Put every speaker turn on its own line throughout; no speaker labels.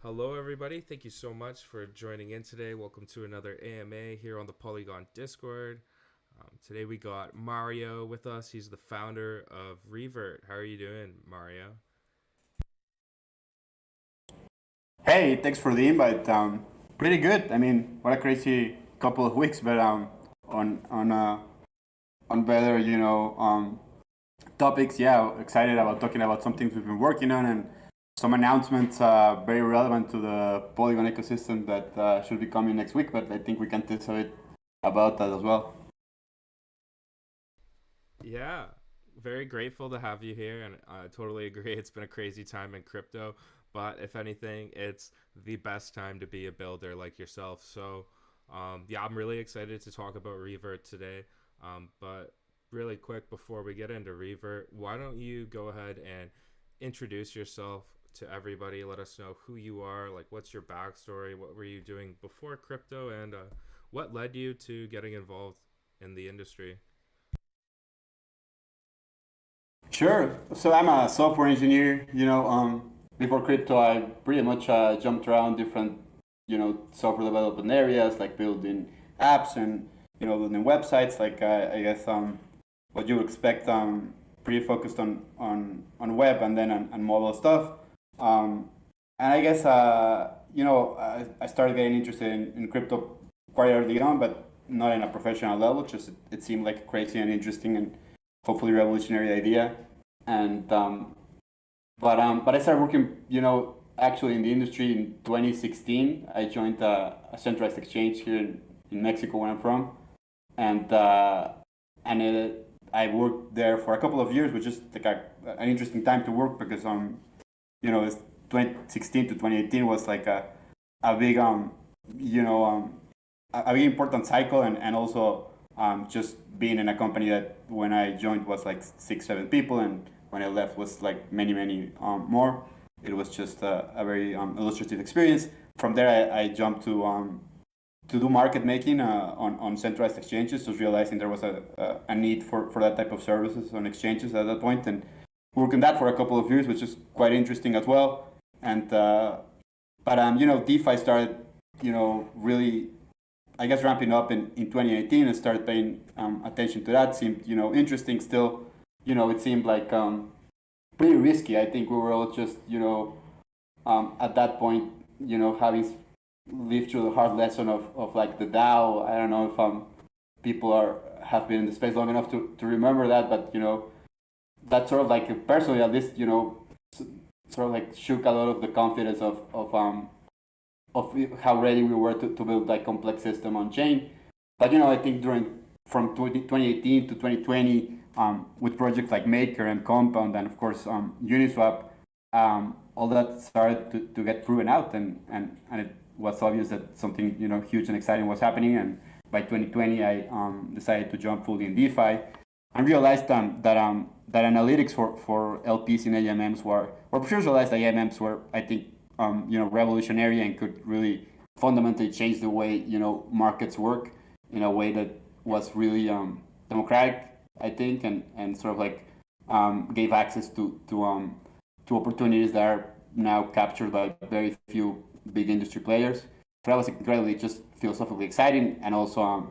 Hello, everybody. Thank you so much for joining in today. Welcome to another AMA here on the Polygon Discord. Today we got Mario with us. He's the founder of Revert. How are you doing, Mario?
Hey, thanks for the invite. Pretty good. I mean, what a crazy couple of weeks, but on on uh, on better, topics. Yeah, excited about talking about some things we've been working on and some announcements very relevant to the Polygon ecosystem that should be coming next week. But I think we can tell a bit about that as well.
Yeah, very grateful to have you here, and I totally agree. It's been a crazy time in crypto, but if anything, it's the best time to be a builder like yourself. So, I'm really excited to talk about Revert today. But really quick before we get into Revert, why don't you go ahead and introduce yourself to everybody? Let us know who you are, like what's your backstory, what were you doing before crypto, and what led you to getting involved in the industry.
Sure. So I'm a software engineer. Before crypto, I pretty much jumped around different, software development areas like building apps and building websites. Like I guess what you expect. Pretty focused on web and then on mobile stuff. Um, and I guess I started getting interested in crypto quite early on, but not in a professional level. Just it seemed like a crazy and interesting and hopefully revolutionary idea. And but I started working, actually in the industry in 2016. I joined a centralized exchange here in Mexico, where I'm from, and I worked there for a couple of years, which is like an interesting time to work because it's 2016 to 2018 was like a big you know a big important cycle, and also just being in a company that when I joined was like 6 7 people, and when I left was like many more. It was just a very illustrative experience. From there, I jumped to do market making on centralized exchanges, just realizing there was a need for that type of services on exchanges at that point, and working that for a couple of years, which is quite interesting as well. And but DeFi started, really, I guess, ramping up in 2018, and started paying attention to that. Seemed, interesting still. It seemed like pretty risky. I think we were all just, at that point, having lived through the hard lesson of like the DAO. I don't know if people have been in the space long enough to remember that, but that sort of like personally at least, sort of like shook a lot of the confidence of how ready we were to build like complex system on chain. But I think during from 2018 to 2020, with projects like Maker and Compound, and of course Uniswap, all that started to get proven out, and it was obvious that something huge and exciting was happening. And by 2020, I decided to jump fully in DeFi, and realized that analytics for LPs in AMMs or personalized AMMs were, I think, revolutionary and could really fundamentally change the way markets work in a way that was really democratic, I think, and sort of like gave access to opportunities that are now captured by very few big industry players. So that was incredibly just philosophically exciting, and also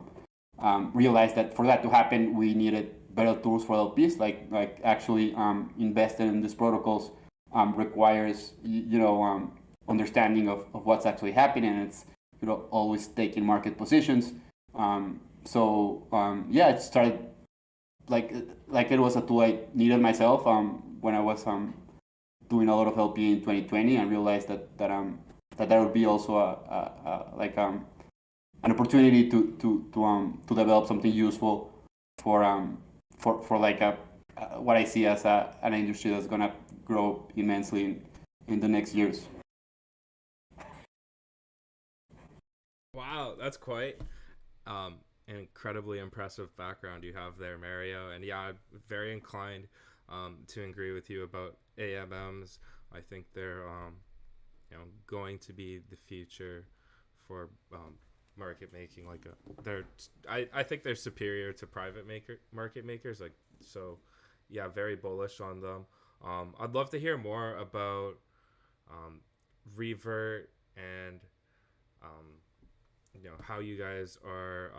realized that for that to happen, we needed better tools for LPs, like actually investing in these protocols requires understanding of what's actually happening, and it's always taking market positions. Yeah, it started like it was a tool I needed myself when I was doing a lot of LP in 2020, and realized that would be also an opportunity to develop something useful for like what I see as an industry that's gonna grow immensely in the next years.
Wow, that's quite an incredibly impressive background you have there, Mario. And yeah, I'm very inclined to agree with you about AMMs. I think they're going to be the future for market making. I think they're superior to market makers. Like so, yeah, very bullish on them. I'd love to hear more about Revert and um, how you guys are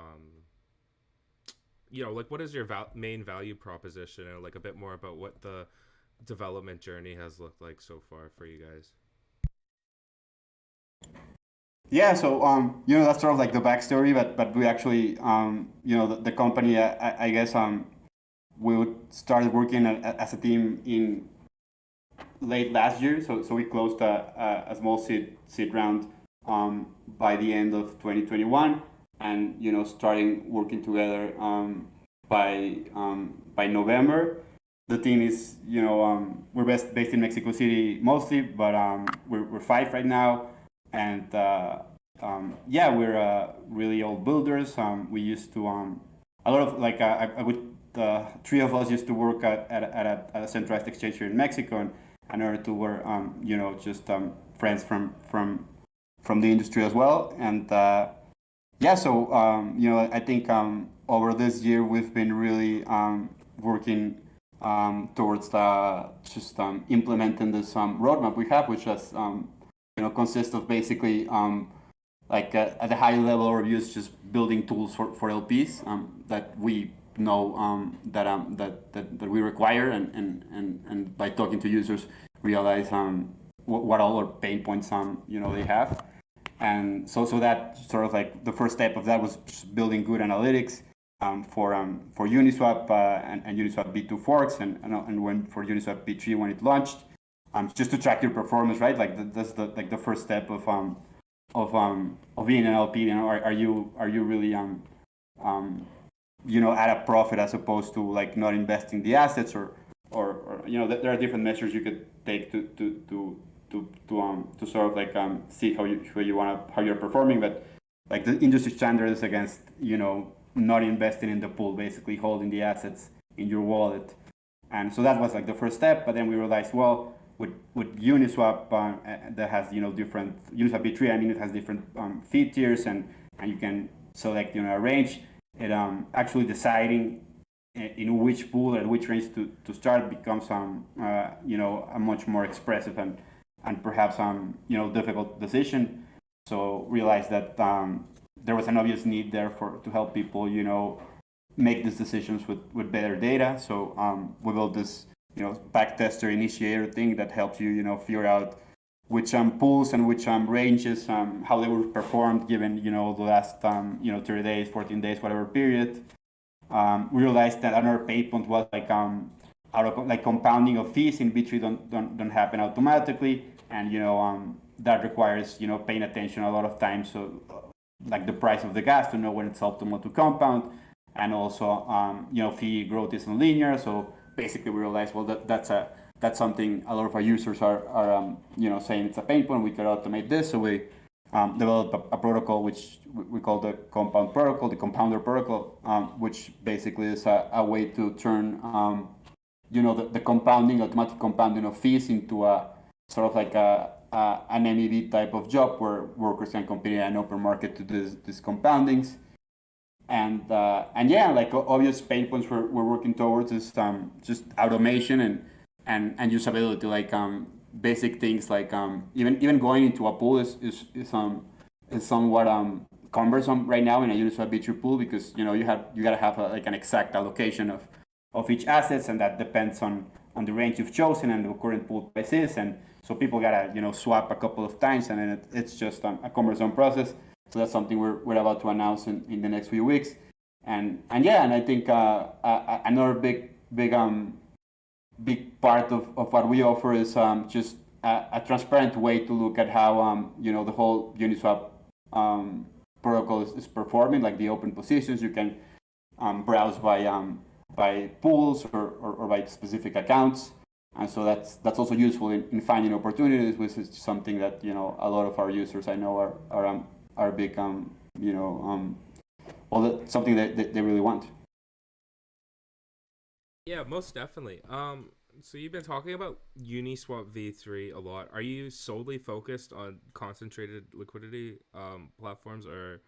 like what is your main value proposition, and like a bit more about what the development journey has looked like so far for you guys.
Yeah, so that's sort of like the backstory, but we actually, the company, I guess, we would started working as a team in late last year. So we closed a small seed round by the end of 2021, and starting working together by November. The team is we're based in Mexico City mostly, but we're five right now, and yeah, we're really old builders. We used to a lot of like I would three of us used to work at a centralized exchange here in Mexico, and another two were just friends from the industry as well. And yeah, so I think over this year we've been really working towards just implementing this roadmap we have, which has consists of basically like at a high level overviews, just building tools for LPs that we know that we require, and by talking to users realize what all our pain points they have. And so that sort of like the first step of that was just building good analytics for Uniswap and Uniswap V2 forks, and when for Uniswap V3 when it launched, just to track your performance, right? Like that's the first step of being an LP. Are you really at a profit as opposed to like not investing the assets, or there are different measures you could take to sort of like see how you're performing. But like the industry standard is against not investing in the pool, basically holding the assets in your wallet. And so that was like the first step. But then we realized, well, with Uniswap that has different Uniswap V3, I mean, it has different fee tiers, and you can select a range. It actually deciding in which pool or which range to start becomes a much more expressive and perhaps difficult decision. So realized that there was an obvious need there to help people make these decisions with better data. So we built this backtester initiator thing that helps you figure out which pools and which ranges how they were performed given the last 30 days, 14 days, whatever period. We realized that another pain point was like like compounding of fees in V3 don't happen automatically, and that requires paying attention a lot of times. So like the price of the gas to know when it's optimal to compound, and also fee growth isn't linear. So basically we realized, well, that's something a lot of our users are saying it's a pain point. We could automate this, so we developed a protocol which we call the compound protocol, the compounder protocol, which basically is a way to turn the compounding, automatic compounding of fees into a sort of like an MEV type of job where workers can compete in an open market to do these compoundings. And yeah, like obvious pain points we're working towards is just automation and usability, like basic things like even going into a pool is somewhat cumbersome right now in a Uniswap V3 pool, because you gotta have like an exact allocation of each assets, and that depends on the range you've chosen and the current pool price is, and so people gotta swap a couple of times, and then it's just a cumbersome process. So that's something we're about to announce in the next few weeks, and yeah, and I think another big part of what we offer is just a transparent way to look at how the whole Uniswap protocol is performing, like the open positions. You can browse by pools or by specific accounts, and so that's also useful in finding opportunities, which is something that a lot of our users I know are big well, that's something that they really want.
Yeah, most definitely. So you've been talking about Uniswap V3 a lot. Are you solely focused on concentrated liquidity platforms, or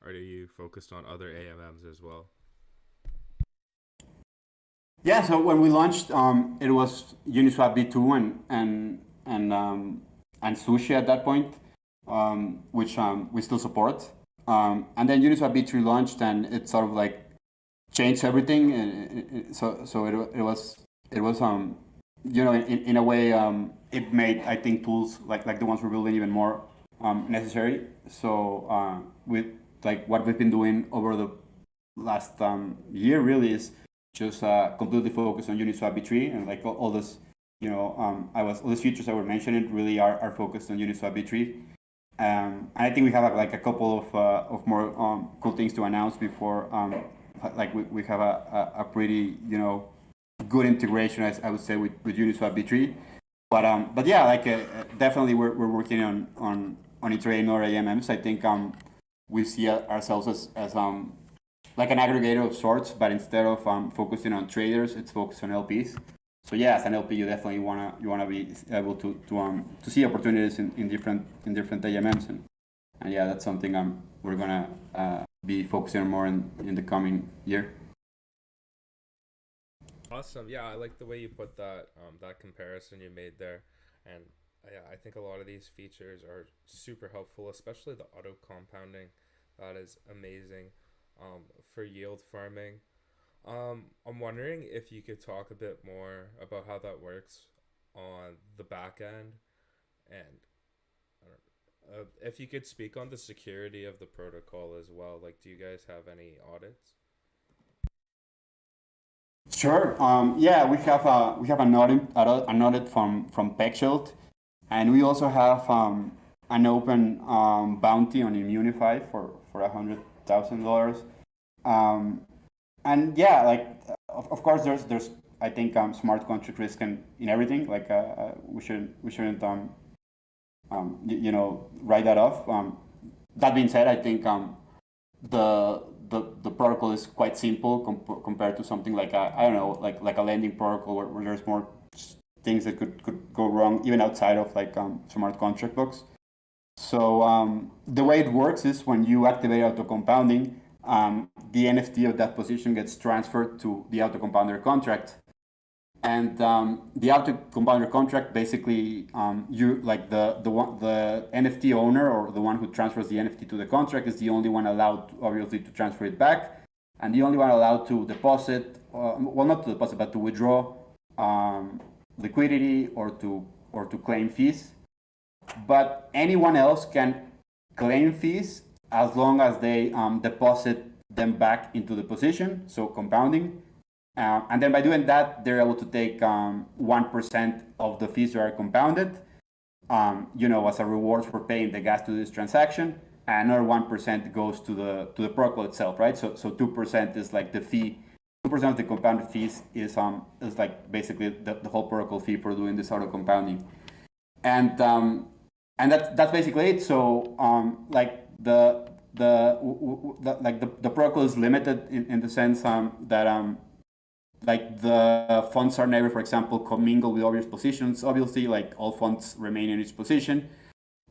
are you focused on other AMMs as well?
Yeah, so when we launched, it was Uniswap V2 and and Sushi at that point, which we still support. And then Uniswap V3 launched, and it sort of like changed everything. And it was in a way, it made, I think, tools like the ones we're building even more necessary. So with like what we've been doing over the last year really is just completely focused on Uniswap V3, and like all this, all these features that were mentioned really are focused on Uniswap V3. And I think we have like a couple of more cool things to announce before like we have a pretty good integration, as I would say, with Uniswap V3. But yeah, like definitely we're working on integrating our AMMs. I think we see ourselves as like an aggregator of sorts, but instead of focusing on traders, it's focused on LPs. So yeah, as an LP, you definitely wanna be able to see opportunities in different AMMs, and yeah, that's something we're gonna be focusing on more in the coming year.
Awesome. Yeah, I like the way you put that that comparison you made there, and yeah, I think a lot of these features are super helpful, especially the auto compounding. That is amazing for yield farming. I'm wondering if you could talk a bit more about how that works on the back end, and if you could speak on the security of the protocol as well. Like, do you guys have any audits?
Sure. Yeah, we have an audit from PeckShield, and we also have an open bounty on Immunify for $100,000. Um, and yeah, like of course there's I think smart contract risk in everything. Like we shouldn't write that off. That being said, I think the protocol is quite simple compared to something like I don't know, like a lending protocol where there's more things that could go wrong even outside of like smart contract books. So the way it works is when you activate auto compounding, the NFT of that position gets transferred to the auto compounder contract, and the auto compounder contract basically you like the NFT owner, or the one who transfers the NFT to the contract, is the only one allowed obviously to transfer it back, and the only one allowed to deposit, well, not to deposit but to withdraw liquidity or to claim fees. But anyone else can claim fees as long as they deposit them back into the position, so compounding. And then by doing that, they're able to take 1% of the fees that are compounded, as a reward for paying the gas to this transaction. And another 1% goes to the protocol itself, right? So 2% is like the fee. 2% of the compounded fees is like basically the whole protocol fee for doing this auto compounding. And that's basically it. So like the protocol is limited in the sense that like the funds are never, for example, commingled with obvious positions. Obviously, like all funds remain in each position,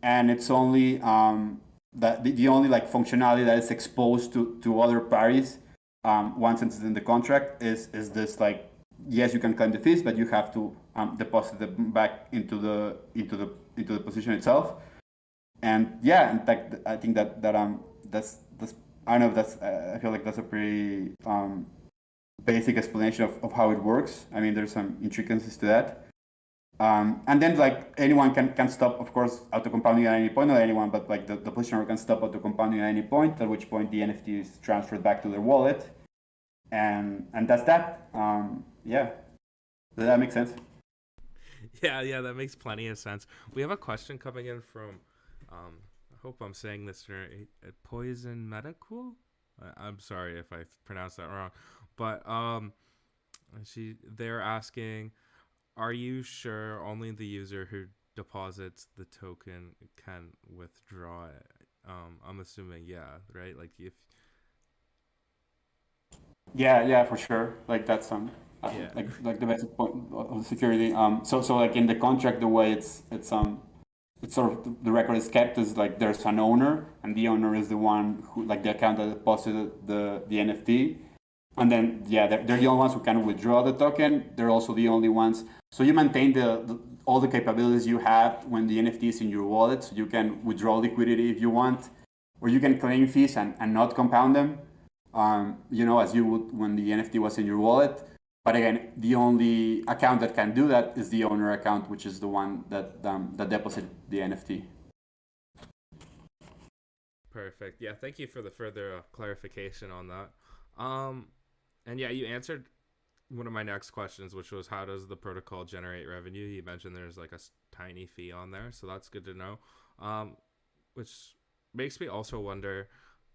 and it's only the only like functionality that is exposed to other parties once it's in the contract is this, like, yes, you can claim the fees, but you have to deposit them back into the position itself. And yeah, in fact, I think that's I don't know if that's I feel like that's a pretty basic explanation of how it works. I mean, there's some intricacies to that. And then like anyone can stop, of course, auto compounding at any point. Not anyone, but like the positioner can stop auto compounding at any point. At which point the NFT is transferred back to their wallet, and that's that. Yeah, does that make sense?
Yeah, yeah, that makes plenty of sense. We have a question coming in from, I hope I'm saying this right, Poison Medical. I'm sorry if I pronounced that wrong, but they're asking, are you sure only the user who deposits the token can withdraw it? I'm assuming, yeah, right? Like if
Yeah, yeah, for sure. Like that's
yeah,
like the basic point of the security. So like in the contract, the way it's sort of the record is kept is like there's an owner, and the owner is the one who, like, the account that deposited the NFT, and then yeah, they're the only ones who can withdraw the token. They're also the only ones. So you maintain all the capabilities you have when the NFT is in your wallet. So you can withdraw liquidity if you want, or you can claim fees and not compound them, as you would when the NFT was in your wallet. But again, the only account that can do that is the owner account, which is the one that deposited the NFT.
Perfect. Yeah, thank you for the further clarification on that. Um, and yeah, you answered one of my next questions, which was how does the protocol generate revenue? You mentioned there's like a tiny fee on there, so that's good to know. Which makes me also wonder,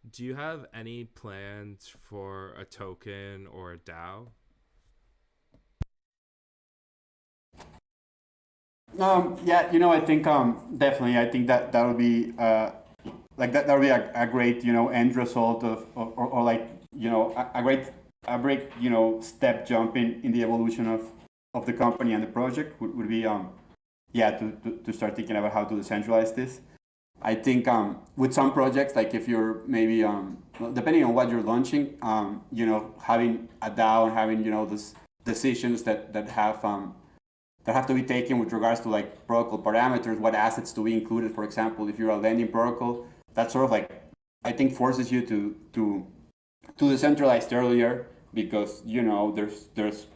do you have any plans for a token or a DAO?
Yeah, I think definitely. I think that would be like that would be a great end result of or like a great step jump in the evolution of the company and the project would be yeah to start thinking about how to decentralize this. I think with some projects, like if you're maybe depending on what you're launching, having a DAO and having this decisions that have to be taken with regards to like protocol parameters, what assets to be included. For example, if you're a lending protocol, that sort of like I think forces you to decentralize earlier because there's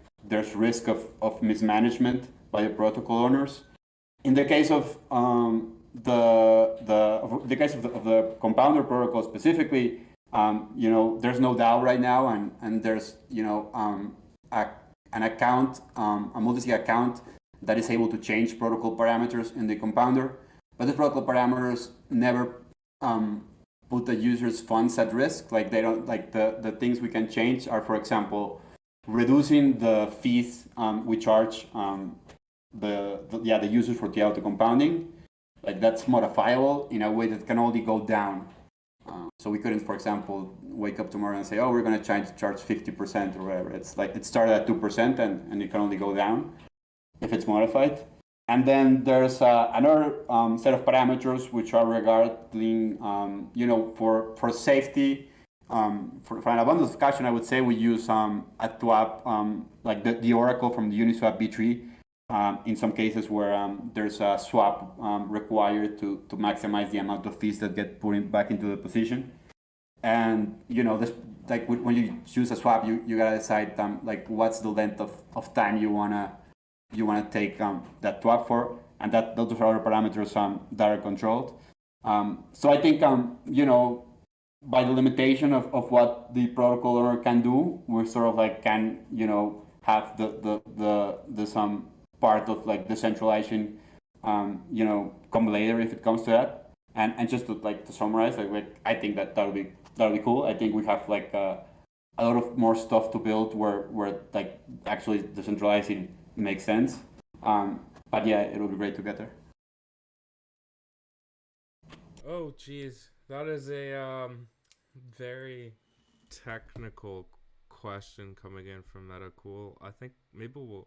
risk of mismanagement by the protocol owners. In the case of the case of the compounder protocol specifically, there's no DAO right now, and there's an account, a multi-sig account that is able to change protocol parameters in the compounder, but the protocol parameters never put the user's funds at risk. Like they don't like the things we can change are, for example, reducing the fees we charge the users for the auto compounding. Like that's modifiable in a way that can only go down. So we couldn't, for example, wake up tomorrow and say, oh, we're going to charge 50% or whatever. It's like it started at 2% and it can only go down if it's modified. And then there's another set of parameters which are regarding, for safety. For an abundance of caution, I would say we use a TWAP, like the Oracle from the Uniswap V3. In some cases where there's a swap required to maximize the amount of fees that get put back into the position. And this, like when you choose a swap, you gotta decide like what's the length of time you wanna take that swap for, and that those are other parameters that are controlled. So I think by the limitation of what the protocol owner can do, we sort of like can have the some part of like decentralization come later if it comes to that. And just to summarize, like I think that'll be cool. I think we have like a lot of more stuff to build where like actually decentralizing makes sense. But yeah, it would be great to get there.
Oh, geez, that is a very technical question coming in from Metacool. I think maybe we'll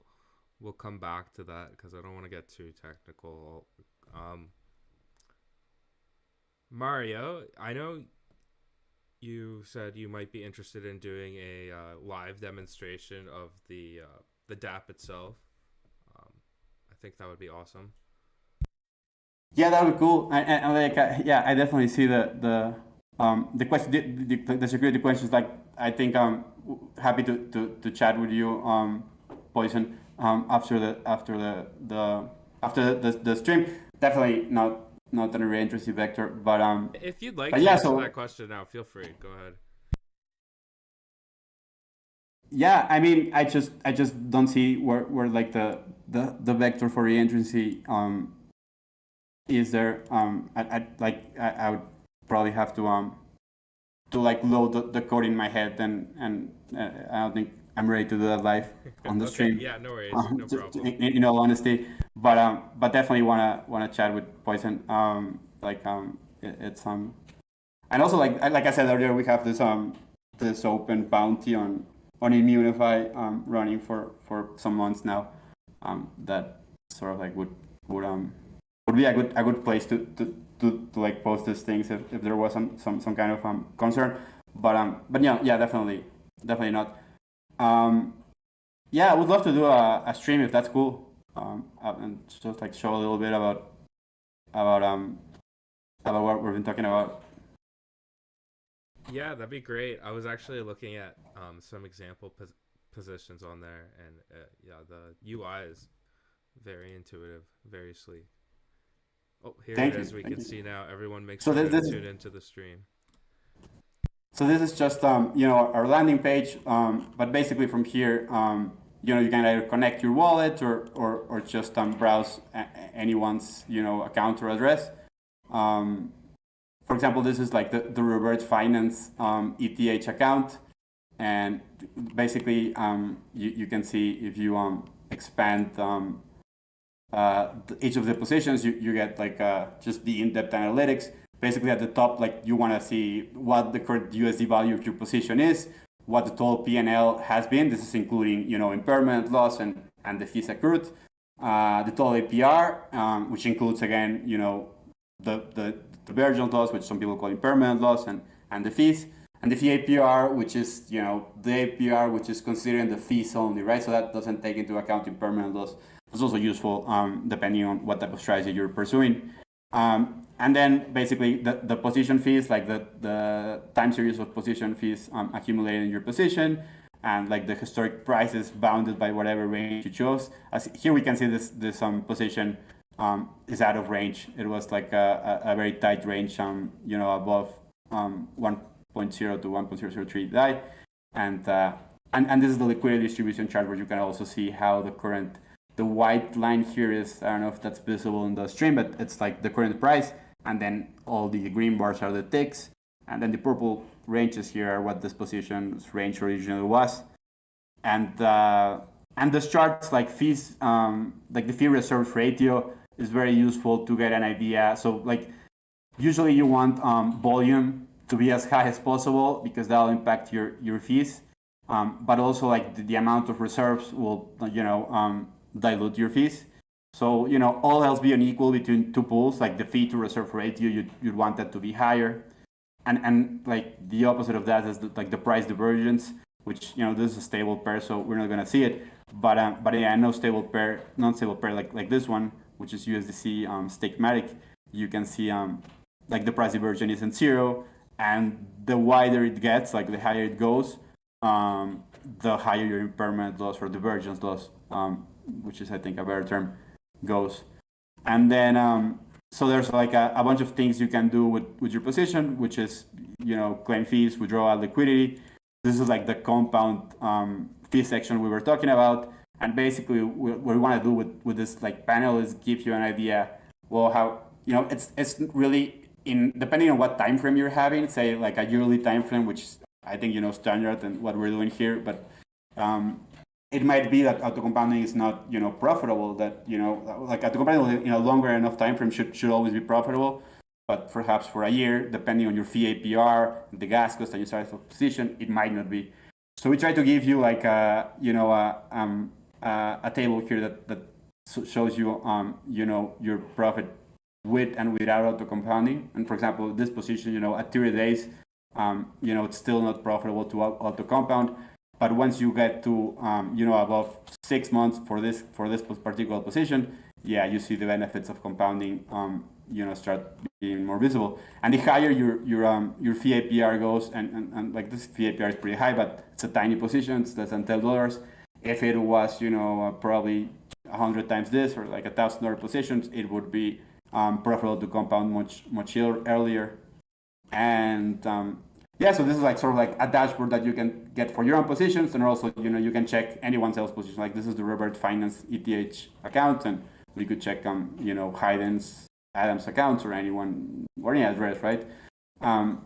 come back to that because I don't want to get too technical. Mario, I know you said you might be interested in doing a live demonstration of the DApp itself. Um, I think that would be awesome.
Yeah, that would be cool. And like, yeah, I definitely see the question, the security questions. Like, I think I'm happy to chat with you, Poison, after the stream. Definitely not a very interesting vector,
If you'd like
but
to
yeah.
answer
So
that question now, feel free. Go ahead.
yeah, I mean, I just don't see where like the vector for reentrancy is there. I would probably have to like load the code in my head, and I don't think I'm ready to do that live on the
Okay,
stream.
yeah, no worries, no problem.
In all honesty, but definitely wanna chat with Poison. It's and also like I said earlier, we have this open bounty on Immunify running for some months now. That sort of like would be a good place to like post these things if there was some kind of concern. But yeah, definitely not. Um, yeah, I would love to do a stream if that's cool. and just like show a little bit about um about what we've been talking about.
Yeah, that'd be great. I was actually looking at some example positions on there, and yeah, the UI is very intuitive, very sleek. Oh, here it
Thank you,
is. We
thank
can
you.
see now. Everyone, make
So
sure to
this
tune into the stream.
this is just our landing page, but basically from here you can either connect your wallet or just browse anyone's account or address. Um, for example, this is like the Revert Finance ETH account, and basically you can see if you expand each of the positions, you get like just the in-depth analytics. Basically, at the top, like you want to see what the current USD value of your position is, what the total P&L has been. This is including impermanent loss and the fees accrued, the total APR, which includes again the divergent loss, which some people call impermanent loss, and the fees. And the fee APR, which is the APR which is considering the fees only, right? So that doesn't take into account impermanent loss. It's also useful depending on what type of strategy you're pursuing. And then basically the position fees, like the time series of position fees accumulated in your position, and like the historic prices bounded by whatever range you chose. As here we can see this position is out of range. It was like a very tight range, above 1.0 to 1.003 DAI, and this is the liquidity distribution chart where you can also see how the white line here is, I don't know if that's visible in the stream, but it's like the current price, and then all the green bars are the ticks, and then the purple ranges here are what this position's range originally was. And this charts like fees, like the fee reserve ratio is very useful to get an idea. So like usually you want volume to be as high as possible because that'll impact your fees. But also like the amount of reserves will dilute your fees. So all else being equal between two pools, like the fee to reserve ratio, you'd want that to be higher. And like the opposite of that is like the price divergence, which this is a stable pair, so we're not gonna see it. But yeah, non-stable pair like this one, which is USDC Stakematic, you can see like the price divergence isn't zero, and the wider it gets, like the higher it goes, the higher your impermanent loss or divergence loss, which is I think a better term, goes. And then so there's like a bunch of things you can do with your position, which is claim fees, withdraw liquidity. This is like the compound fee section we were talking about. And basically what we want to do with this like panel is give you an idea, well, how it's really in depending on what time frame you're having, say like a yearly time frame, which is, I think standard and what we're doing here, but it might be that auto compounding is not profitable. That like auto compounding in a longer enough time frame should always be profitable, but perhaps for a year, depending on your fee APR, the gas cost, and your size of position, it might not be. So we try to give you like a table here that shows you your profit with and without auto compounding. And for example, this position at 30 days, it's still not profitable to auto compound. But once you get to above 6 months for this particular position, yeah, you see the benefits of compounding start being more visible. And the higher your fee APR goes, and like this fee APR is pretty high, but it's a tiny position, it's less than $10. If it was probably 100 times this or like $1,000 positions, it would be profitable to compound much earlier. And yeah, so this is like sort of like a dashboard that you can get for your own positions, and also you can check anyone's else position. Like this is the Revert Finance ETH account, and we could check Hayden's, Adam's accounts, or anyone or any address, right?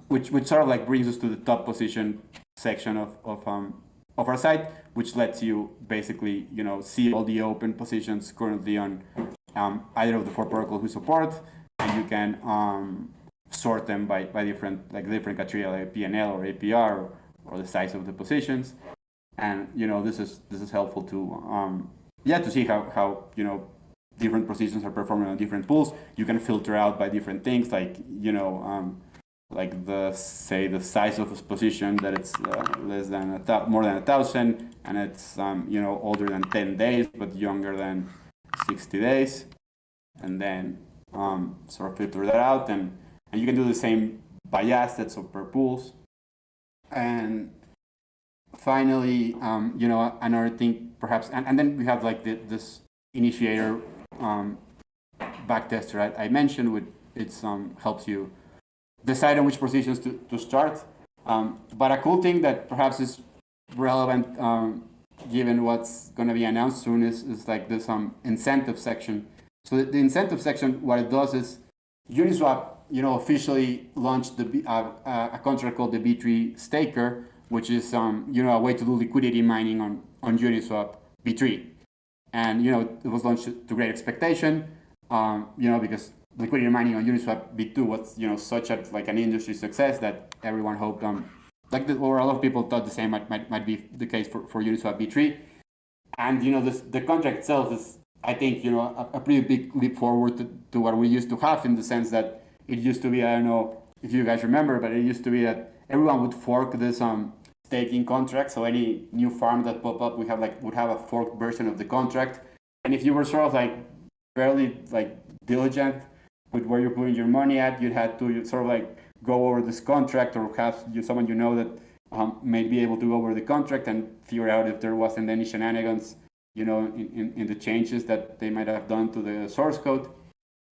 Which sort of like brings us to the top position section of our site, which lets you basically see all the open positions currently on either of the 4 protocols we support, and you can sort them by different criteria like PNL or APR or the size of the positions. And this is helpful to to see how different positions are performing on different pools. You can filter out by different things like like the size of a position, that it's less than more than 1,000, and it's older than 10 days but younger than 60 days, and then sort of filter that out, and you can do the same by assets or per pools. And finally, another thing perhaps, and then we have like this initiator backtester I mentioned, which it's helps you decide on which positions to start. But a cool thing that perhaps is relevant given what's going to be announced soon is like this incentive section. So the incentive section, what it does is Uniswap, officially launched a contract called the B3 Staker, which is a way to do liquidity mining on Uniswap B3. And it was launched to great expectation, because liquidity mining on Uniswap B2 was such an industry success that everyone hoped or a lot of people thought the same might be the case for Uniswap B3. And the contract itself is, I think, a pretty big leap forward to what we used to have, in the sense that it used to be, I don't know if you guys remember, but it used to be that everyone would fork this staking contract. So any new farm that pop up would have a forked version of the contract. And if you were sort of fairly diligent with where you're putting your money at, you had to sort of go over this contract, or have someone that may be able to go over the contract and figure out if there wasn't any shenanigans, in the changes that they might have done to the source code.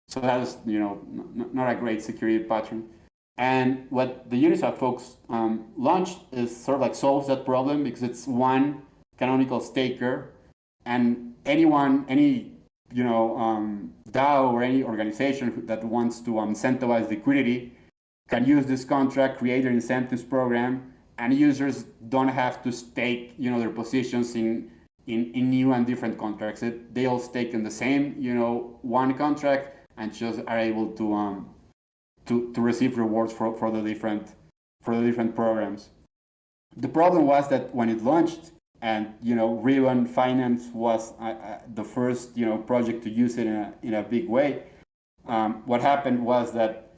So that was, not a great security pattern. And what the Uniswap folks launched is sort of solves that problem, because it's one canonical staker, and any DAO or any organization that wants to incentivize liquidity can use this contract, create their incentives program, and users don't have to stake, their positions in new and different contracts. They all stake in the same, one contract, and just are able to receive rewards for the different programs. The problem was that when it launched, and Revert Finance was the first project to use it in a big way. What happened was that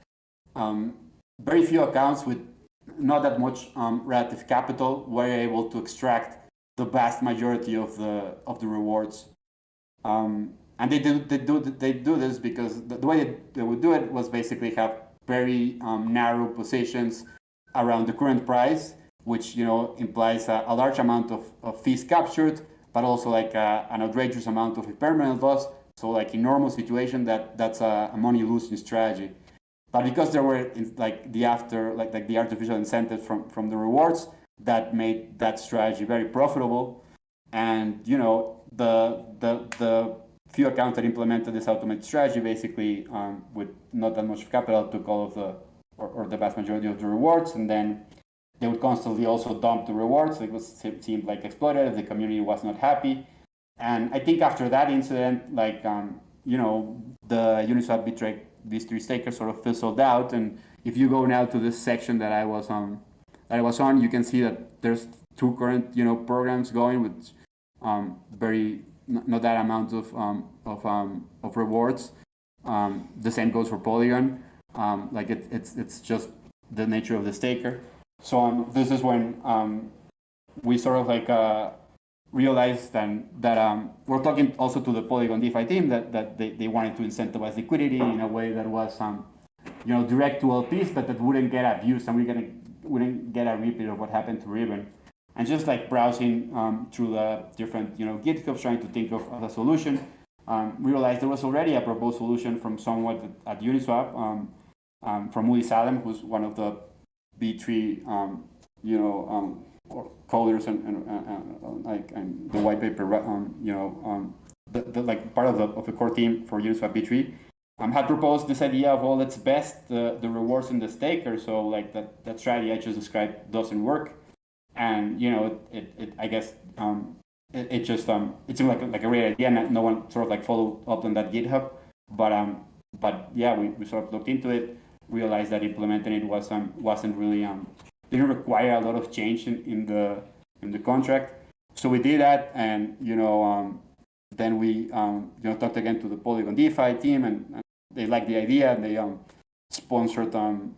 very few accounts with not that much relative capital were able to extract the vast majority of the rewards. And they do this because the way they would do it was basically have very narrow positions around the current price, which implies a large amount of fees captured, but also an outrageous amount of impermanent loss. So in normal situation, that's a money losing strategy. But because there were the artificial incentives from the rewards, that made that strategy very profitable. And the few accounts that implemented this automated strategy, basically with not that much capital, took all of the vast majority of the rewards, and then they would constantly also dump the rewards. It seemed exploited. The community was not happy. And I think after that incident, the Uniswap B3 staker sort of fizzled out. And if you go now to this section that I was on, you can see that there's two current programs going with very not that amount of rewards. The same goes for Polygon. It's just the nature of the staker. So this is when we sort of realized that we're talking also to the Polygon DeFi team that they wanted to incentivize liquidity in a way that was direct to LPs, but that wouldn't get abused, and we wouldn't get a repeat of what happened to Revert. And just browsing through the different GitHubs, trying to think of a solution, we realized there was already a proposed solution from someone at Uniswap, from Uli Salem, who's one of the B3 coders and the white paper, part of the core team for Uniswap B3, had proposed this idea of, let's best the rewards in the staker. So that strategy I just described doesn't work. And I guess it seemed like a great idea, and no one sort of followed up on that GitHub. But yeah, we sort of looked into it, realized that implementing it wasn't really didn't require a lot of change in the contract. So we did that, and then we talked again to the Polygon DeFi team, and they liked the idea, and they sponsored an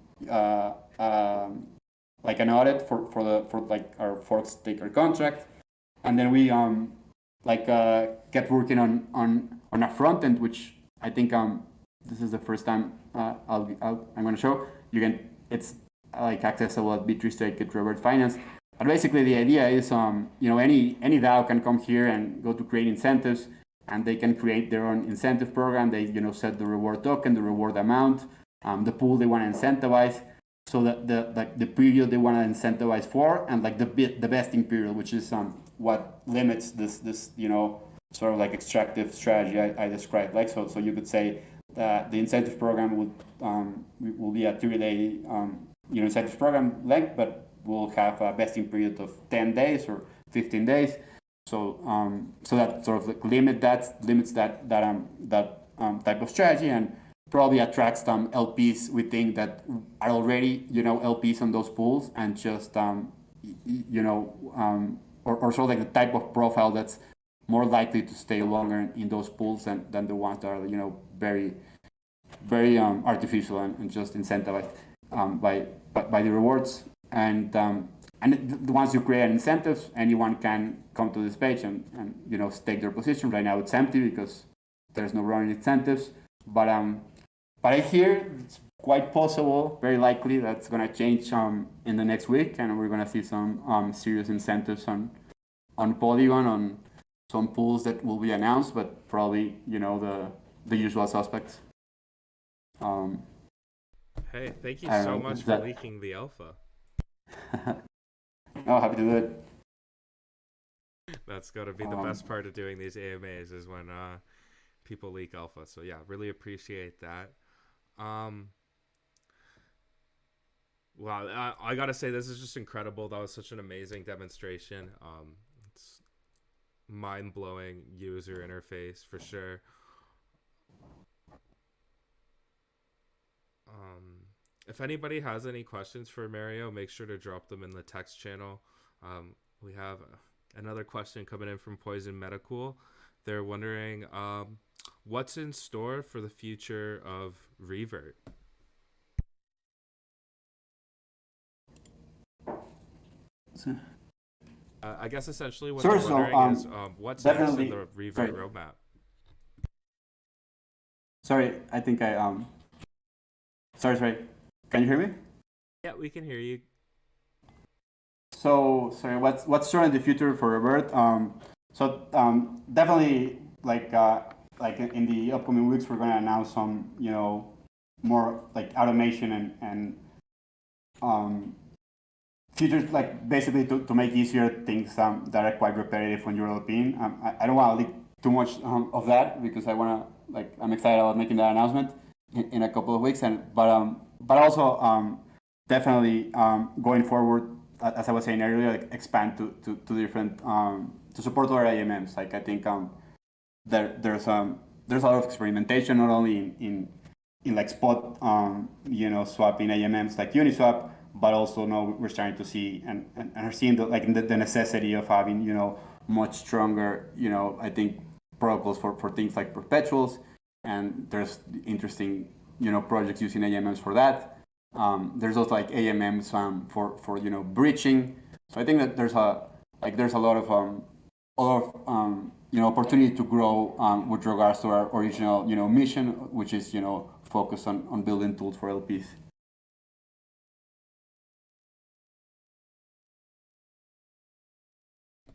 audit for our fork staker contract. And then we kept working on on a front end, which I think this is the first time I'm going to show. You can it's like accessible at B3 Stake at Revert Finance. But basically, the idea is any DAO can come here and go to create incentives, and they can create their own incentive program. They set the reward token, the reward amount, the pool they want to incentivize, so that the period they want to incentivize for, and like the vesting period, which is what limits this sort of like extractive strategy I described. Like so you could say that the incentive program will be a 3-day incentive program length, but will have a vesting period of 10 days or 15 days. So that sort of like limits that type of strategy, and probably attracts some LPs we think that are already LPs on those pools, and just or sort of like the type of profile that's more likely to stay longer in those pools than the ones that are very very artificial and just incentivized by the rewards. And once you create incentives, anyone can come to this page and stake their position. Right now it's empty because there's no running incentives, but I hear it's quite possible, very likely, that's gonna change in the next week, and we're gonna see some serious incentives on Polygon, on some pools that will be announced, but probably the usual suspects.
Hey, thank you
I
so
don't know.
much for leaking the alpha.
Oh, happy to do it.
That's got to be the best part of doing these AMAs is when people leak alpha. So yeah, really appreciate that. Um, wow, I gotta say this is just incredible. That was such an amazing demonstration. It's mind blowing user interface for sure. If anybody has any questions for Mario, make sure to drop them in the text channel. We have another question coming in from Poison Medicool. They're wondering what's in store for the future of Revert. I guess essentially what
Sure.
they're wondering is what's next in
Definitely.
the Revert
Sorry.
roadmap.
Sorry. I think I. Sorry. Can you hear me?
Yeah, we can hear you.
So sorry. What's in the future for Revert? Definitely like in the upcoming weeks, we're gonna announce some more like automation and features, like basically to make easier things that are quite repetitive when you're LPing. I don't want to leak too much of that, because I'm excited about making that announcement in a couple of weeks, but also definitely going forward, as I was saying earlier, like expand to different to support other AMMs. Like I think there's a lot of experimentation, not only in like spot swapping AMMs like Uniswap, but also now we're starting to see and are seeing the necessity of having much stronger I think protocols for things like perpetuals, and there's interesting projects using AMMs for that. There's also like AMMs for breaching. So I think that there's a lot of opportunity to grow with regards to our original mission, which is focused on building tools for LPs.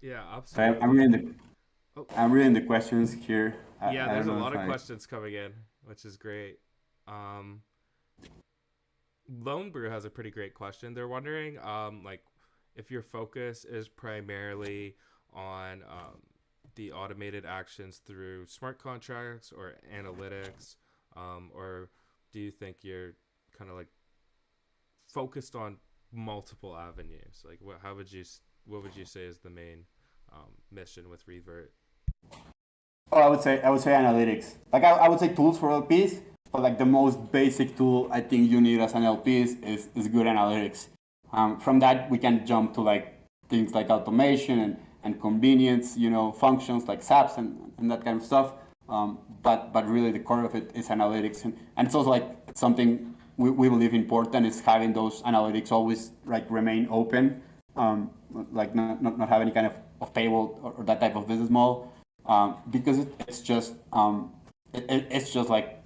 Yeah,
So
absolutely. Oh,
I'm reading the questions here.
yeah,
I
there's
don't
a
know
lot
if
of
I.
questions coming in, which is great. Um, Lone Brew has a pretty great question. They're wondering, like, if your focus is primarily on the automated actions through smart contracts or analytics, or do you think you're kind of like focused on multiple avenues? Like, what would you say is the main mission with Revert?
Oh, I would say analytics. Like I would say tools for LPs, but like the most basic tool I think you need as an LP is good analytics. From that we can jump to like things like automation and convenience, functions like SAPs and that kind of stuff. But really the core of it is analytics, and it's also like something we believe important is having those analytics always like remain open, like not have any kind of paywall or that type of business model. because it's just it's just like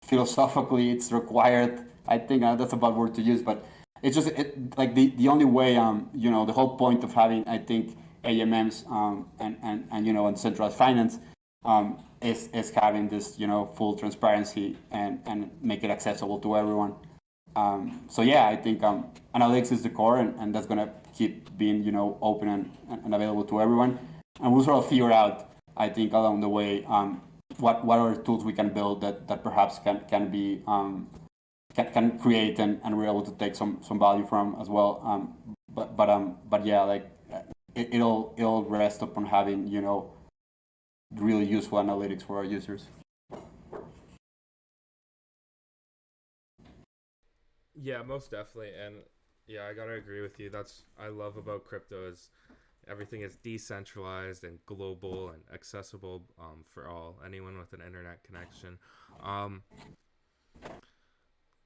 philosophically it's required. I think that's a bad word to use, but it's just like the only way the whole point of having I think AMMs and and centralized finance is having this full transparency and make it accessible to everyone. So yeah, I think analytics is the core, and that's gonna keep being open and available to everyone. And we'll sort of figure out, I think, along the way, what other tools we can build that perhaps can be can create and we're able to take some value from as well. But yeah, like it'll rest upon having really useful analytics for our users.
Yeah, most definitely. And yeah, I gotta agree with you. That's I love about crypto is everything is decentralized and global and accessible for all anyone with an internet connection. Um,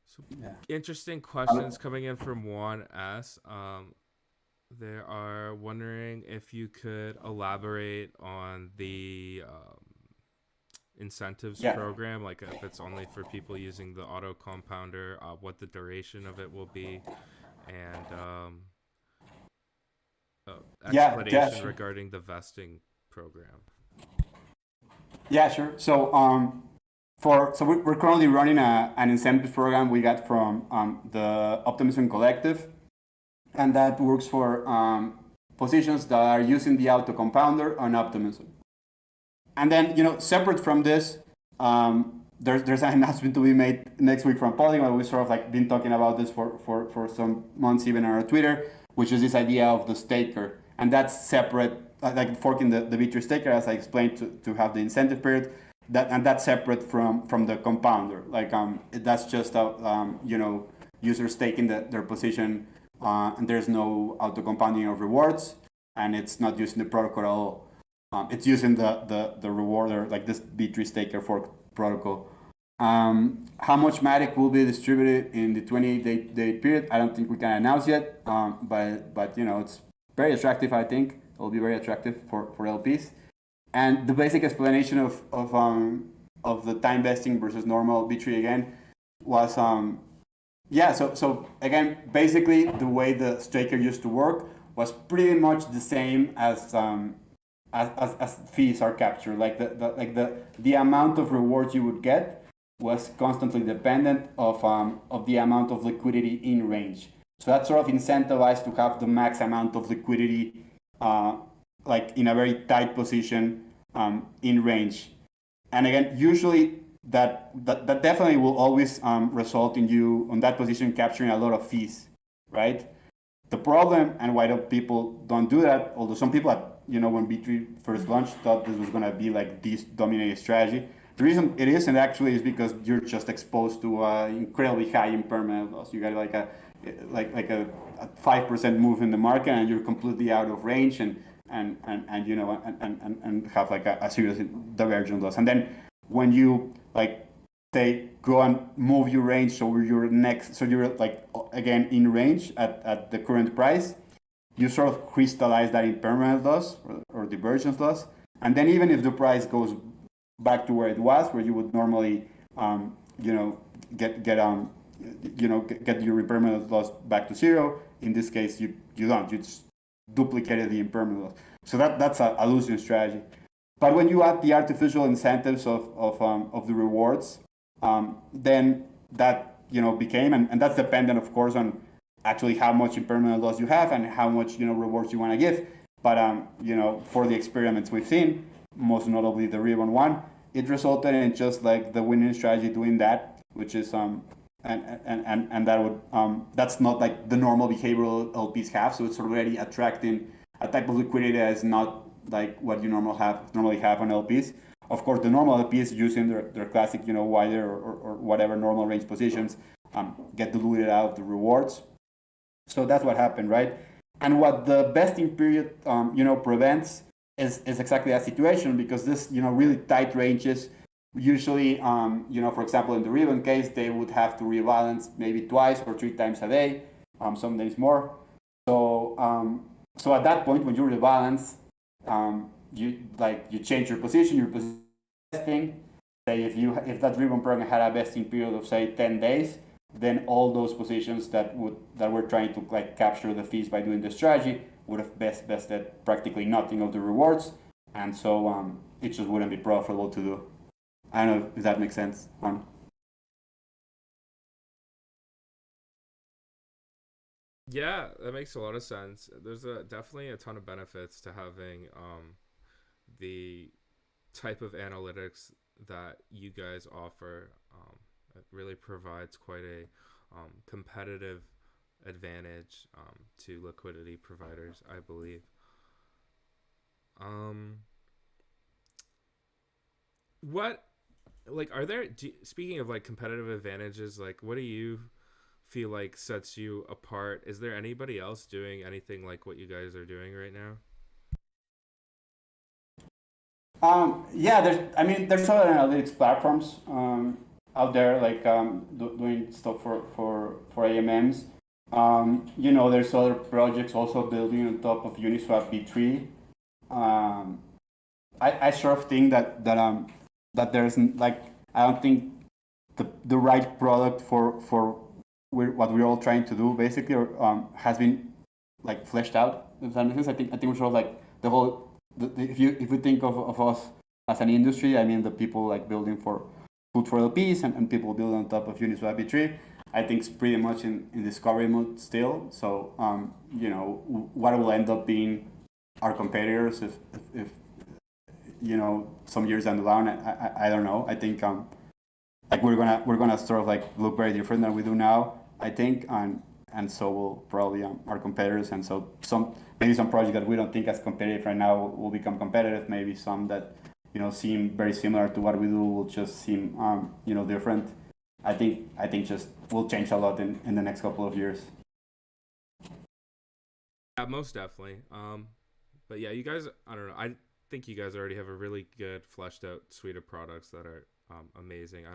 so
Yeah.
interesting questions coming in from Juan S. They are wondering if you could elaborate on the incentives
Yeah.
program, like if it's only for people using the auto compounder, what the duration of it will be, and
Yeah. Yeah.
explanation
Sure.
regarding the vesting program.
Yeah. Sure. So we're currently running an incentive program we got from the Optimism Collective, and that works for positions that are using the auto compounder on Optimism. And then, separate from this, there's an announcement to be made next week from Polygon. We've sort of like been talking about this for some months, even on our Twitter, which is this idea of the staker. And that's separate, like forking the B-tree staker, as I explained, to have the incentive period. That's separate from the compounder. Like that's just users taking their position, and there's no auto compounding of rewards, and it's not using the protocol at all. It's using the rewarder, like this B-tree staker fork protocol. How much Matic will be distributed in the 28-day period, I don't think we can announce yet, but it's very attractive, I think. It will be very attractive for LPs. And the basic explanation of the time vesting versus normal B-tree again was yeah, so again, basically the way the staker used to work was pretty much the same as fees are captured. Like the amount of rewards you would get was constantly dependent of the amount of liquidity in range. So that's sort of incentivized to have the max amount of liquidity, like in a very tight position in range. And again, usually that definitely will always result in you on that position capturing a lot of fees, right? The problem and why people don't do that, although some people at when B-tree first launched thought this was going to be like this dominating strategy. The reason it isn't actually is because you're just exposed to incredibly high impermanent loss. You got like a 5% move in the market and you're completely out of range and have like a serious divergent loss. And then when you like they go and move your range so you're like again in range at the current price, you sort of crystallize that impermanent loss or divergence loss. And then even if the price goes back to where it was, where you would normally get your impermanent loss back to zero, in this case you don't. You just duplicated the impermanent loss. So that's a losing strategy. But when you add the artificial incentives of the rewards, then that became and that's dependent, of course, on actually how much impermanent loss you have and how much rewards you want to give. But for the experiments we've seen, most notably the Ribbon one, it resulted in just like the winning strategy doing that, which is and that would that's not like the normal behavioral LPs have. So it's already attracting a type of liquidity that is not like what you normally have on LPs. Of course, the normal LPs using their classic, wider or whatever normal range positions get diluted out of the rewards. So that's what happened, right? And what the vesting period, prevents is exactly that situation, because this, really tight ranges. Usually, for example, in the ribbon case, they would have to rebalance maybe twice or three times a day, some days more. So at that point, when you rebalance, you change your position, your position vesting. Say if that ribbon program had a vesting period of say 10 days, then all those positions that were trying to like capture the fees by doing the strategy would have vested practically nothing of the rewards, and so it just wouldn't be profitable to do. I don't know if that makes sense.
Yeah, that makes a lot of sense. There's definitely a ton of benefits to having the type of analytics that you guys offer. It really provides quite a competitive advantage to liquidity providers, I believe. Um, what are there? Speaking of like competitive advantages, like what do you feel like sets you apart? Is there anybody else doing anything like what you guys are doing right now?
Yeah, there's other analytics platforms out there like doing stuff for AMMs. There's other projects also building on top of Uniswap V3. Um, I sort of think that there's like I don't think the right product for what we're all trying to do basically has been like fleshed out. If that makes sense, I think we're sort of like the whole. If you think of us as an industry, I mean the people like building for food for LPs and people building on top of Uniswap V3. I think it's pretty much in discovery mode still. So what will end up being our competitors if some years down the line. I don't know. I think like we're gonna sort of like look very different than we do now. I think and so will probably our competitors. And so maybe some projects that we don't think as competitive right now will become competitive. Maybe some that seem very similar to what we do will just seem different. I think just will change a lot in the next couple of years.
Yeah, most definitely. But yeah, you guys, I don't know. I think you guys already have a really good fleshed out suite of products that are amazing.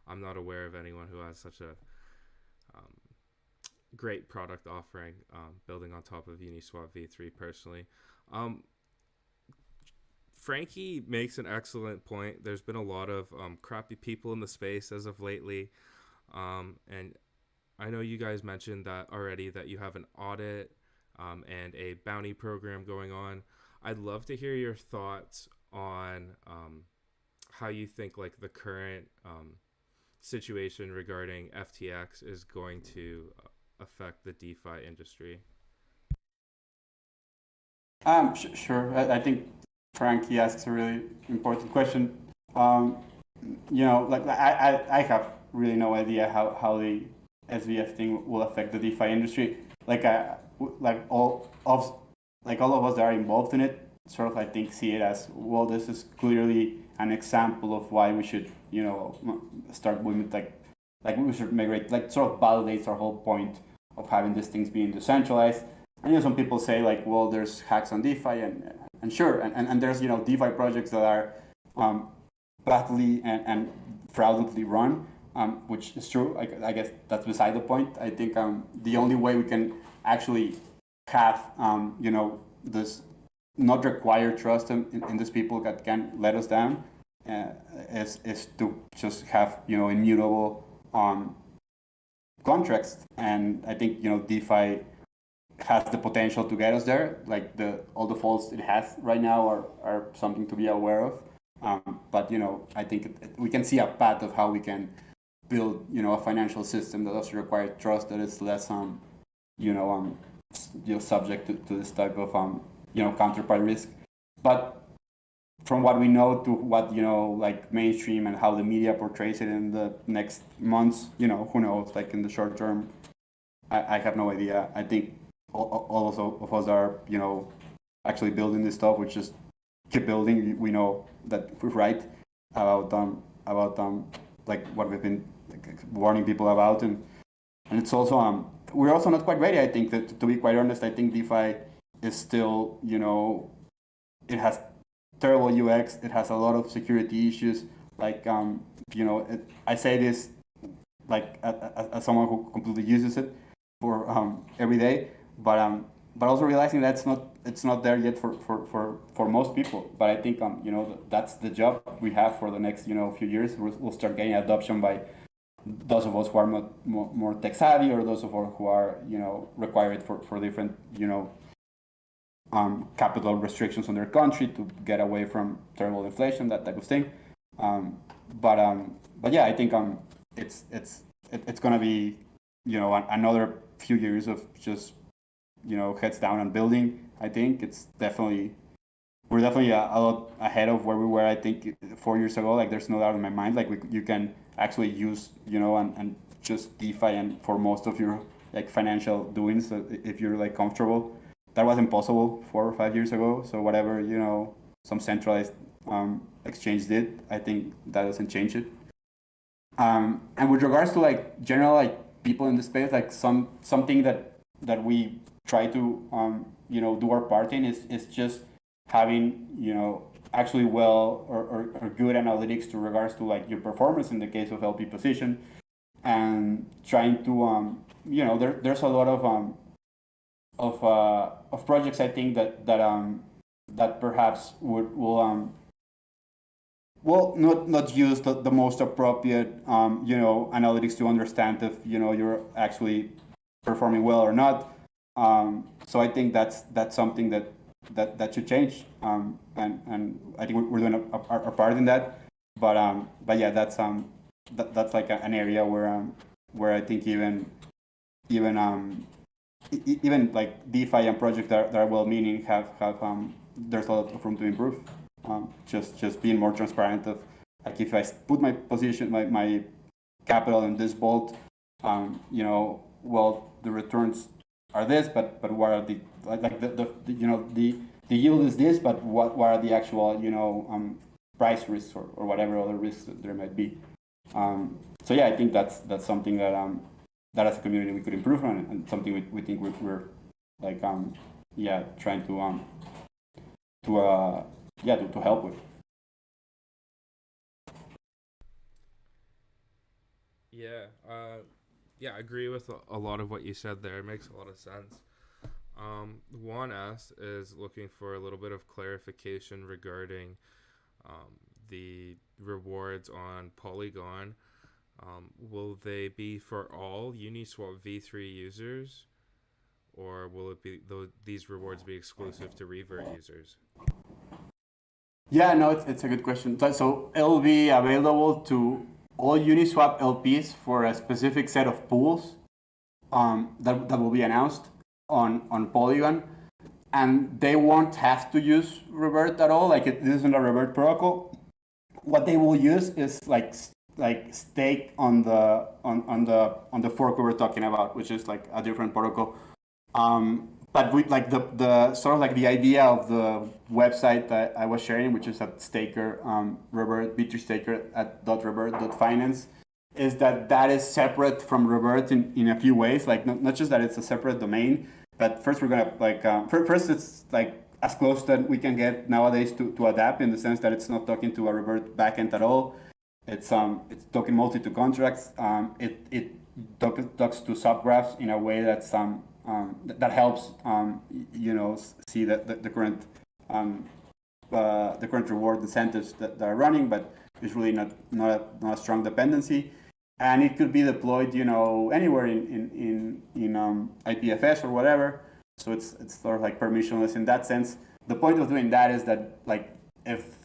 I'm not aware of anyone who has such a um, great product offering, building on top of Uniswap V3 personally. Um, Frankie makes an excellent point. There's been a lot of crappy people in the space as of lately. And I know you guys mentioned that already, that you have an audit and a bounty program going on. I'd love to hear your thoughts on how you think like the current situation regarding FTX is going to affect the DeFi industry.
Sure. I think Frankie asks a really important question. Um, like I have really no idea how the SBF thing will affect the DeFi industry. Like like all of us that are involved in it, sort of I think see it as well. This is clearly an example of why we should start moving like we should migrate, like sort of validates our whole point of having these things being decentralized. And some people say like, well, there's hacks on DeFi, and sure, and there's DeFi projects that are badly and fraudulently run, which is true. I guess that's beside the point. I think the only way we can actually have this not require trust in these people that can let us down uh, is to just have immutable contracts. And I think DeFi has the potential to get us there. Like all the faults it has right now are something to be aware of. But I think we can see a path of how we can build a financial system that doesn't require trust, that is less you know um subject to this type of counterpart risk. But from what we know to what like mainstream and how the media portrays it in the next months, who knows, like in the short term, I have no idea. I think all of us are actually building this stuff. We just keep building. We know that we're right about like what we've been like, warning people about. And it's also we're also not quite ready. I think that, to be quite honest, I think DeFi is still it has terrible UX. It has a lot of security issues. Like I say this like as someone who completely uses it for every day, but also realizing that's not it's not there yet for most people. But I think you know, that's the job we have for the next, you know, few years. We'll start getting adoption by those of us who are more tech savvy, or those of us who are, you know, required for different, you know, capital restrictions on their country to get away from terrible inflation, that type of thing. Um, but yeah, I think it's gonna be, you know, another few years of just, you know, heads down and building. I think it's definitely, we're definitely a lot ahead of where we were. I think 4 years ago. Like, there's no doubt in my mind. Like, you can actually use, you know, and just DeFi and for most of your like financial doings, if you're like comfortable. That wasn't possible 4 or 5 years ago. So whatever, you know, some centralized exchange did, I think that doesn't change it. And with regards to like general like people in the space, like something that we try to you know, do our part in is just having, you know, actually well or good analytics to regards to like your performance in the case of LP position, and trying to you know, there's a lot of projects, I think, that perhaps will not use the most appropriate you know, analytics to understand if, you know, you're actually performing well or not. So I think that's something that should change. And I think we're doing our part in that. But yeah, that's like an area where I think even even like DeFi and projects that are well-meaning have there's a lot of room to improve. Just being more transparent of, like, if I put my position, my capital in this vault, you know, well, the returns are this, but what are the like the you know, the yield is this, but what are the actual, you know, price risks or whatever other risks that there might be. So yeah, I think that's something that as a community we could improve on, and something we think we're like yeah, trying to yeah, to help with.
Yeah, yeah, I agree with a lot of what you said there. It makes a lot of sense. Juan S is looking for a little bit of clarification regarding um, the rewards on Polygon. Will they be for all Uniswap V3 users, or will it be these rewards be exclusive to Revert users?
Yeah, no, it's a good question. So it'll be available to all Uniswap LPs for a specific set of pools that will be announced on Polygon, and they won't have to use Revert at all. Like, it isn't a Revert protocol. What they will use is like stake on the fork we were talking about, which is like a different protocol. But we like the sort of like the idea of the website that I was sharing, which is at Staker, Revert, B3 Staker at .revert.finance, is that is separate from Revert in a few ways. Like, not just that it's a separate domain, but first we're gonna like first it's like as close that we can get nowadays to adapt, in the sense that it's not talking to a Revert backend at all. It's talking mostly to contracts. It talks to subgraphs in a way that's that helps you know, see the current the current reward incentives that are running, but it's really not a strong dependency, and it could be deployed, you know, anywhere in IPFS or whatever. So it's sort of like permissionless in that sense. The point of doing that is that, like, if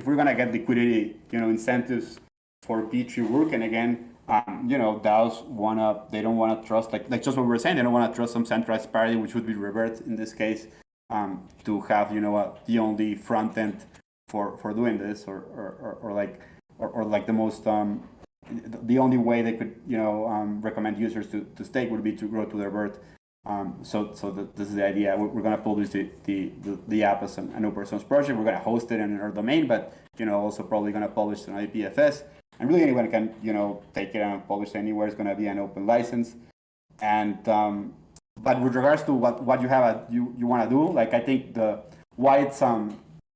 we're gonna get liquidity, you know, incentives for B3 work, and again, you know, DAOs they don't wanna trust, like just what we were saying, they don't wanna trust some centralized party, which would be Revert in this case, to have, you know, the only front end for doing this, or like the most the only way they could, you know, recommend users to stake would be to grow to their Revert. This is the idea. We're going to publish the app as an open source project. We're going to host it in our domain, but, you know, also probably going to publish it on IPFS. And really anyone can, you know, take it and publish it anywhere. It's going to be an open license. And but with regards to what you have you want to do, like, I think why it's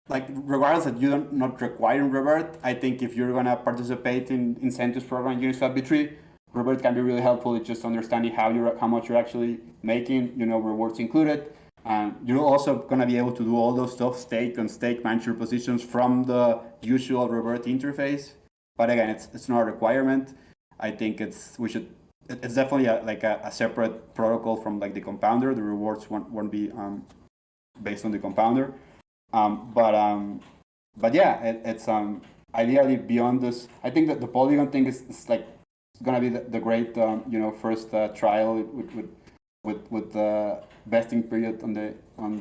like, regardless that you're not requiring Revert, I think if you're going to participate in incentives program Uniswap B3, Revert can be really helpful. It's just understanding how much you're actually making, you know, rewards included. And you're also going to be able to do all those stuff, stake and stake manage your positions from the usual Revert interface. But again, it's not a requirement. I think it's definitely a separate protocol from like the compounder. The rewards won't be based on the compounder. Um, but um, but yeah, it's ideally beyond this. I think that the Polygon thing is like it's gonna be the great first trial with the vesting period on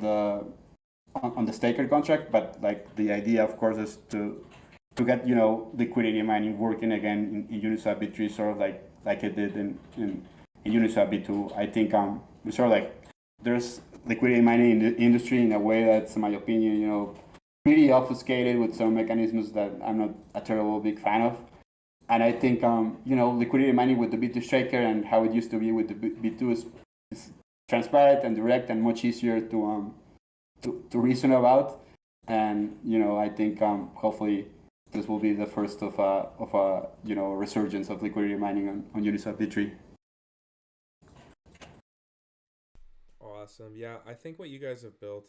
the staker contract. But like the idea, of course, is to get liquidity mining working again in Uniswap V3, sort of like it did in Uniswap V2. I think we sort of like there's liquidity mining in the industry in a way that's, in my opinion, pretty obfuscated with some mechanisms that I'm not a terrible big fan of. And I think liquidity mining with the B2 shaker and how it used to be with the B2 is transparent and direct and much easier to reason about. And I think hopefully this will be the first of a resurgence of liquidity mining on Uniswap V3.
Awesome. Yeah, I think what you guys have built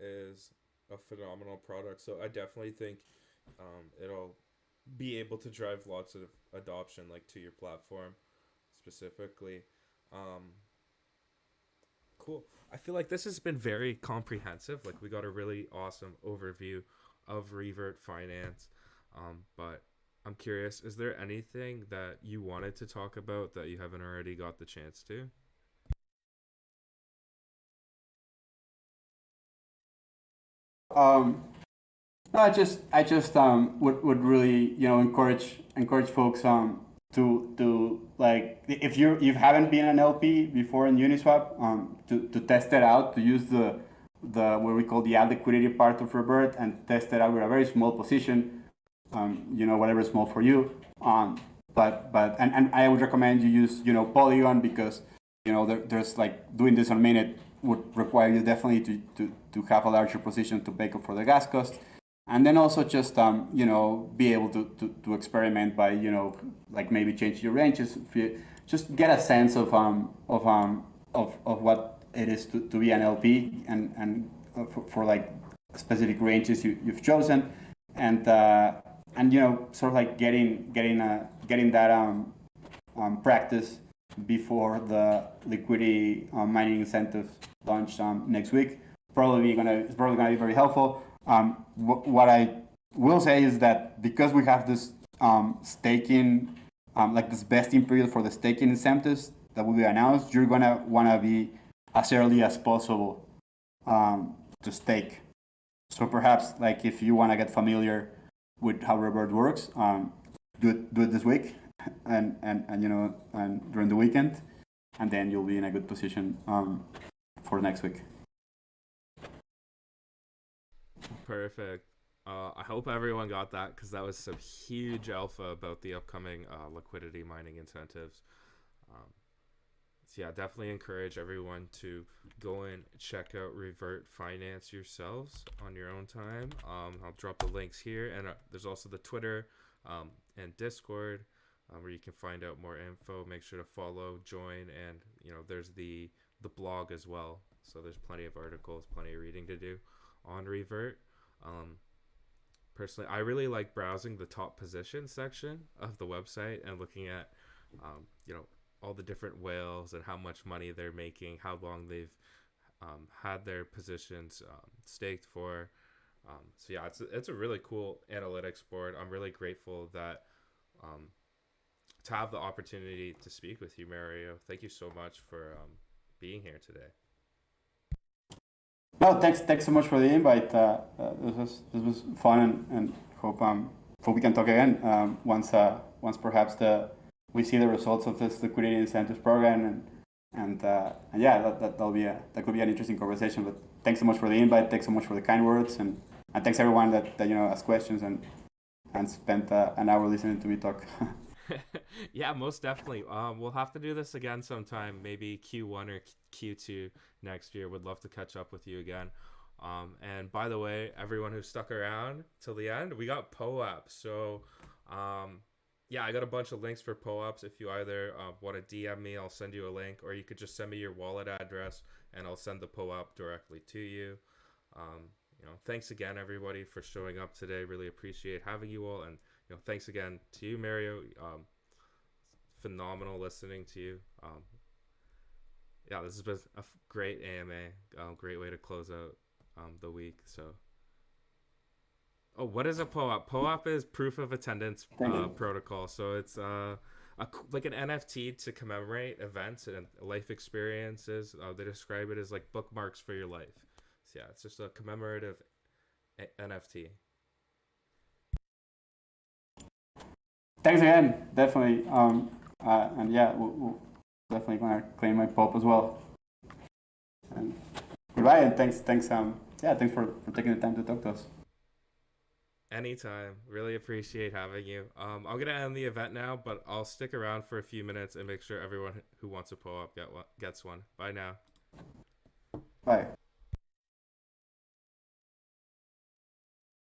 is a phenomenal product. So I definitely think it'll be able to drive lots of adoption, like to your platform specifically. Um, cool. I feel like this has been very comprehensive. Like we got a really awesome overview of Revert Finance. But I'm curious, is there anything that you wanted to talk about that you haven't already got the chance to?
Um, No, I just would really encourage folks to like if you haven't been an LP before in Uniswap to test it out, to use the what we call the ad liquidity part of Revert and test it out with a very small position, whatever is small for you. And I would recommend you use Polygon because there's like doing this on mainnet would require you definitely to have a larger position to make up for the gas cost, and then also just be able to experiment by like maybe change your ranges. If you just get a sense of what it is to be an LP and for like specific ranges you've chosen, and sort of like getting that practice before the liquidity mining incentive launch next week. It's probably gonna be very helpful. What I will say is that because we have this staking, like this vesting period for the staking incentives that will be announced, you're gonna wanna be as early as possible to stake. So perhaps like if you wanna get familiar with how Revert works, do it this week, and during the weekend, and then you'll be in a good position for next week.
Perfect. I hope everyone got that because that was some huge alpha about the upcoming liquidity mining incentives. Um, so yeah, definitely encourage everyone to go and check out Revert Finance yourselves on your own time. I'll drop the links here, and there's also the Twitter and Discord where you can find out more info. Make sure to follow, join, and there's the blog as well. So there's plenty of articles, plenty of reading to do on Revert. Um, Personally, I really like browsing the top position section of the website and looking at, you know, all the different whales and how much money they're making, how long they've had their positions staked for. So yeah, it's a really cool analytics board. I'm really grateful that um, to have the opportunity to speak with you, Mario. Thank you so much for being here today.
No, thanks so much for the invite. This was fun, and hope we can talk again once perhaps the we see the results of this liquidity incentives program, and yeah, that could be an interesting conversation. But thanks so much for the invite. Thanks so much for the kind words, and thanks everyone that asked questions and spent an hour listening to me talk.
Yeah, most definitely. We'll have to do this again sometime, maybe Q1 or Q2 next year. Would love to catch up with you again. And by the way, everyone who stuck around till the end, we got POAP. So, um, Yeah, I got a bunch of links for POAPs. If you either want to DM me, I'll send you a link, or you could just send me your wallet address and I'll send the POAP directly to you. Thanks again, everybody, for showing up today. Really appreciate having you all, and thanks again to you, Mario. Phenomenal listening to you. Yeah, this has been a great AMA. Great way to close out the week. So, oh, what is a POAP? POAP is proof of attendance
Thank you.
protocol. So it's like an NFT to commemorate events and life experiences. They describe it as like bookmarks for your life. So yeah, it's just a commemorative NFT.
Thanks again, definitely. And yeah, we'll definitely gonna claim my pop as well. And goodbye, and thanks. Yeah, thanks for taking the time to talk to us.
Anytime. Really appreciate having you. I'm gonna end the event now, but I'll stick around for a few minutes and make sure everyone who wants a POAP gets one. Bye now.
Bye.